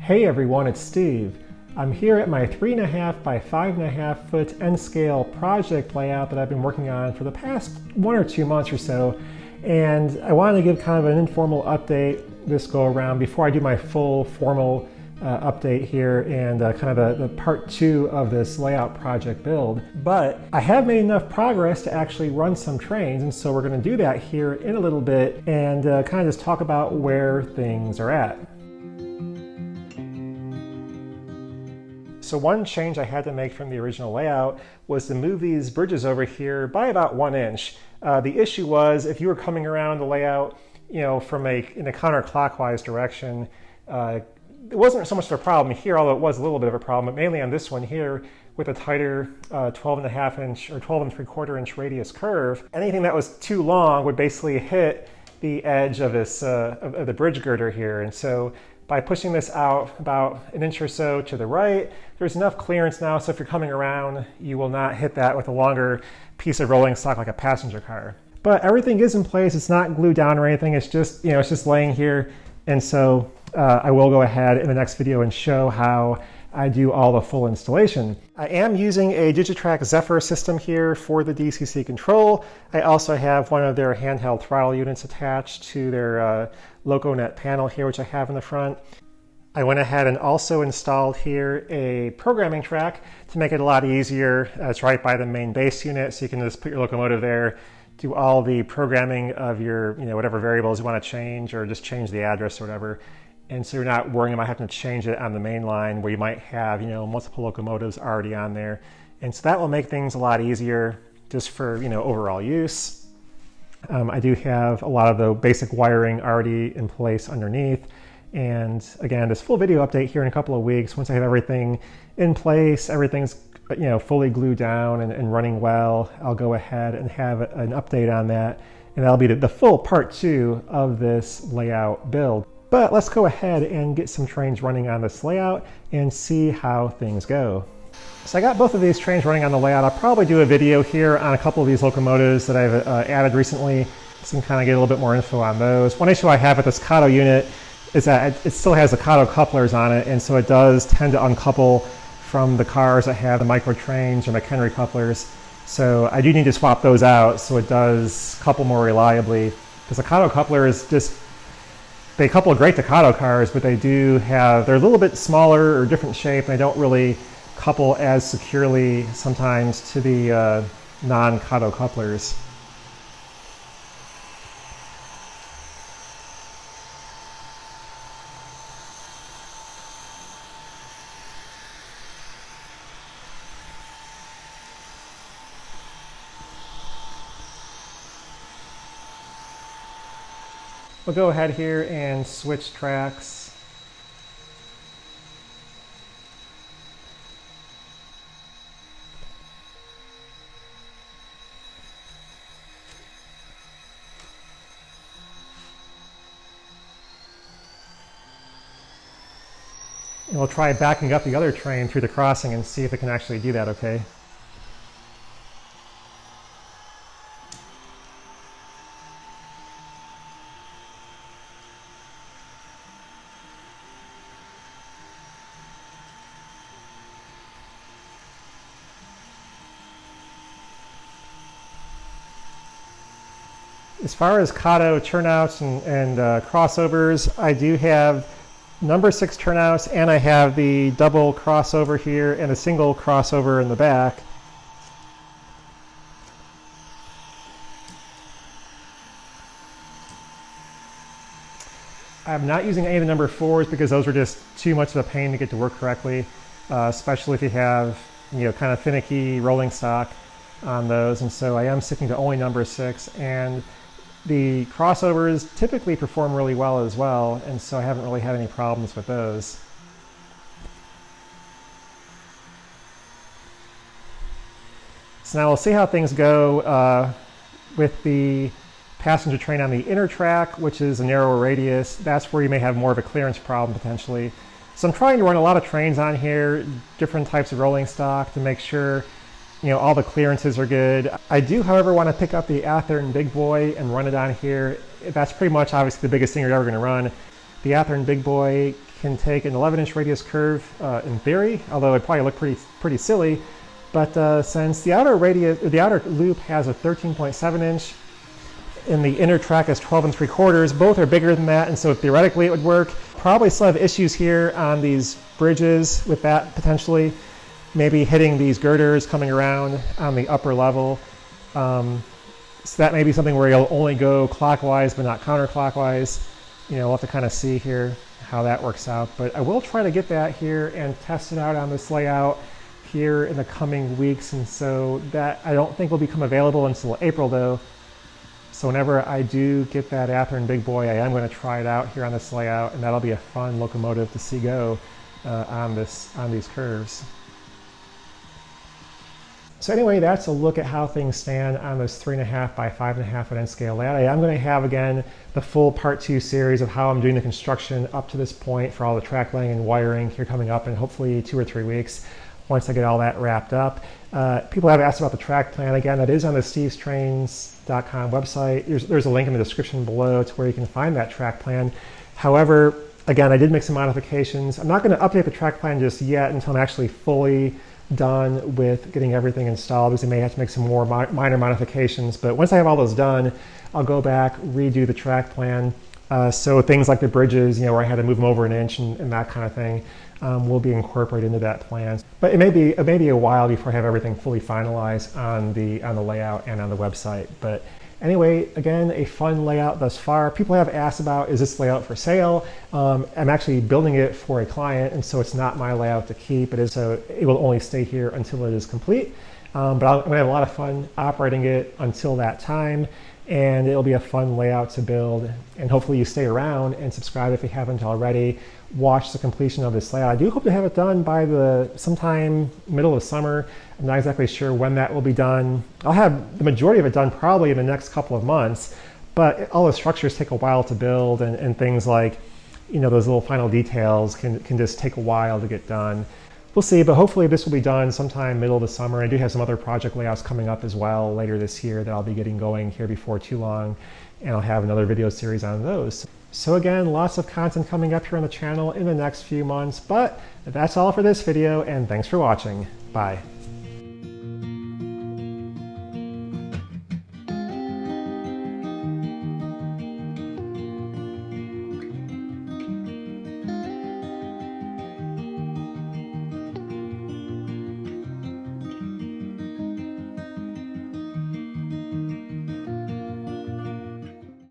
Hey everyone, it's Steve. I'm here at my 3.5 by 5.5 foot N-scale project layout that I've been working on for the past 1 or 2 months or so. And I wanted to give kind of an informal update this go around before I do my full formal update here and kind of the part 2 of this layout project build. But I have made enough progress to actually run some trains, and so we're going to do that here in a little bit and kind of just talk about where things are at. So one change I had to make from the original layout was to move these bridges over here by about 1 inch. The issue was if you were coming around the layout, from in a counterclockwise direction, it wasn't so much of a problem here, although it was a little bit of a problem, but mainly on this one here with a tighter 12.5 inch or 12.75 inch radius curve. Anything that was too long would basically hit the edge of this of the bridge girder here, and so by pushing this out about 1 inch or so to the right, there's enough clearance now so if you're coming around, you will not hit that with a longer piece of rolling stock like a passenger car. But everything is in place. It's not glued down or anything. It's just, it's just laying here. And so I will go ahead in the next video and show how I do all the full installation. I am using a Digitrack Zephyr system here for the DCC control. I also have one of their handheld throttle units attached to their LocoNet panel here, which I have in the front. I went ahead and also installed here a programming track to make it a lot easier. It's right by the main base unit, so you can just put your locomotive there, do all the programming of your, whatever variables you want to change, or just change the address or whatever. And so you're not worrying about having to change it on the main line where you might have, multiple locomotives already on there. And so that will make things a lot easier just for, overall use. I do have a lot of the basic wiring already in place underneath. And again, this full video update here in a couple of weeks, once I have everything in place, everything's fully glued down and running well, I'll go ahead and have an update on that. And that'll be the full part 2 of this layout build. But let's go ahead and get some trains running on this layout and see how things go. So I got both of these trains running on the layout. I'll probably do a video here on a couple of these locomotives that I've added recently, so you can kind of get a little bit more info on those. One issue I have with this Kato unit is that it still has the Kato couplers on it, and so it does tend to uncouple from the cars that have the micro trains or McHenry couplers. So I do need to swap those out so it does couple more reliably, because the Kato coupler is just, they couple great to Kato cars, but they're a little bit smaller or different shape, and they don't really couple as securely sometimes to the non-Kato couplers. We'll go ahead here and switch tracks. And we'll try backing up the other train through the crossing and see if it can actually do that okay. As far as Kato turnouts and crossovers, I do have number 6 turnouts, and I have the double crossover here and a single crossover in the back. I'm not using any of the number 4s because those are just too much of a pain to get to work correctly, especially if you have kind of finicky rolling stock on those, and so I am sticking to only number 6. And the crossovers typically perform really well as well, and so I haven't really had any problems with those. So now we'll see how things go with the passenger train on the inner track, which is a narrower radius. That's where you may have more of a clearance problem potentially. So I'm trying to run a lot of trains on here, different types of rolling stock to make sure all the clearances are good. I do, however, want to pick up the Athearn Big Boy and run it on here. That's pretty much obviously the biggest thing you're ever going to run. The Athearn Big Boy can take an 11-inch radius curve in theory, although it probably look pretty silly. But since the outer loop has a 13.7-inch and the inner track is 12 3/4, both are bigger than that, and so theoretically it would work. Probably still have issues here on these bridges with that potentially. Maybe hitting these girders coming around on the upper level. So that may be something where you'll only go clockwise but not counterclockwise. We'll have to kind of see here how that works out. But I will try to get that here and test it out on this layout here in the coming weeks. And so that I don't think will become available until April though. So whenever I do get that Athearn big boy, I am going to try it out here on this layout, and that'll be a fun locomotive to see go on these curves. So anyway, that's a look at how things stand on this 3.5 by 5.5 foot N scale layout. I am going to have again the full part 2 series of how I'm doing the construction up to this point for all the track laying and wiring here coming up in hopefully 2 or 3 weeks once I get all that wrapped up. People have asked about the track plan. Again, that is on the stevestrains.com website. There's a link in the description below to where you can find that track plan. However, again, I did make some modifications. I'm not going to update the track plan just yet until I'm actually fully done with getting everything installed, because I may have to make some more minor modifications. But once I have all those done, I'll go back, redo the track plan. So things like the bridges, where I had to move them over an inch and that kind of thing, will be incorporated into that plan. But it may be a while before I have everything fully finalized on the layout and on the website. But anyway, again, a fun layout thus far. People have asked about, is this layout for sale? I'm actually building it for a client, and so it's not my layout to keep. So it will only stay here until it is complete. But I'm going to have a lot of fun operating it until that time, and it'll be a fun layout to build. And hopefully you stay around and subscribe if you haven't already. Watch the completion of this layout. I do hope to have it done by sometime middle of summer. I'm not exactly sure when that will be done. I'll have the majority of it done probably in the next couple of months, but all the structures take a while to build, and things like, those little final details can just take a while to get done. We'll see, but hopefully this will be done sometime middle of the summer. I do have some other project layouts coming up as well later this year that I'll be getting going here before too long, and I'll have another video series on those. So again, lots of content coming up here on the channel in the next few months, but that's all for this video, and thanks for watching. Bye.